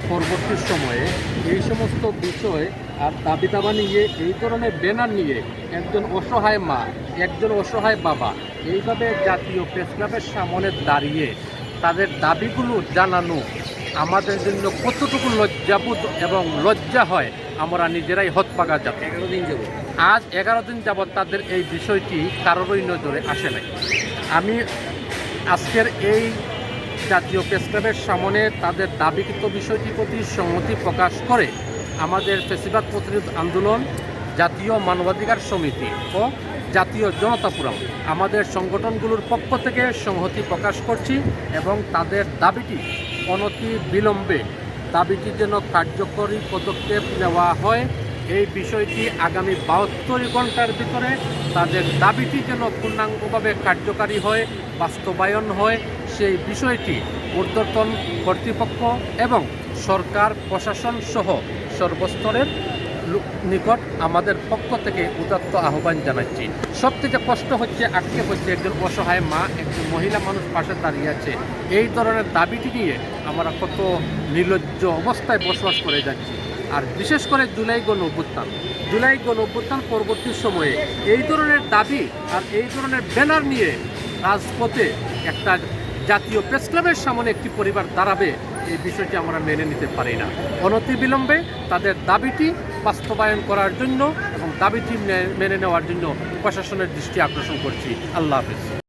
পরবর্তী সময়ে এই সমস্ত বিষয় আর দাবি দাবা নিয়ে, এই ধরনের ব্যানার নিয়ে একজন অসহায় মা, একজন অসহায় বাবা এইভাবে জাতীয় প্রেস ক্লাবের সামনে দাঁড়িয়ে তাদের দাবিগুলো জানানো আমাদের জন্য কতটুকু লজ্জাবোধ এবং লজ্জা হয়, আমরা নিজেরাই হতপাগা যাবে। 11 দিন যাব আজ 11 দিন যাবৎ তাদের এই বিষয়টি কারোরই নজরে আসে নাই। আমি আজকের এই জাতীয় প্রেস ক্লাবের সামনে তাদের দাবিকৃত বিষয়টির প্রতি সংহতি প্রকাশ করে আমাদের ফ্যাসিবাদ প্রতিরোধ আন্দোলন, জাতীয় মানবাধিকার সমিতি ও জাতীয় জনতা ফোরাম আমাদের সংগঠনগুলোর পক্ষ থেকে সংহতি প্রকাশ করছি এবং তাদের দাবিটি অনতি বিলম্বে দাবিটি যেন কার্যকরী পদক্ষেপ নেওয়া হয়, এই বিষয়টি আগামী 72 ঘন্টার ভিতরে তাদের দাবিটি যেন পূর্ণাঙ্গভাবে কার্যকারী হয়, বাস্তবায়ন হয়, সেই বিষয়টি ঊর্ধ্বতন কর্তৃপক্ষ এবং সরকার প্রশাসন সহ সর্বস্তরের নিকট আমাদের পক্ষ থেকে উদাত্ত আহ্বান জানাচ্ছি। সবথেকে কষ্ট হচ্ছে, আক্ষেপ হচ্ছে, একজন অসহায় মা, একজন মহিলা মানুষ পাশে দাঁড়িয়ে আছে। এই ধরনের দাবিটি নিয়ে আমরা কত নির্লজ্জ অবস্থায় বসবাস করে যাচ্ছি। আর বিশেষ করে জুলাই গণ অভ্যুত্থান পরবর্তী সময়ে এই ধরনের দাবি আর এই ধরনের ব্যানার নিয়ে রাজপথে একটা জাতীয় প্রেস ক্লাবের সামনে একটি পরিবার দাঁড়াবে, এই বিষয়টি আমরা মেনে নিতে পারি না। অনতিবিলম্বে তাদের দাবিটি বাস্তবায়ন করার জন্য এবং দাবিটি মেনে নেওয়ার জন্য প্রশাসনের দৃষ্টি আকর্ষণ করছি। আল্লাহ হাফেজ।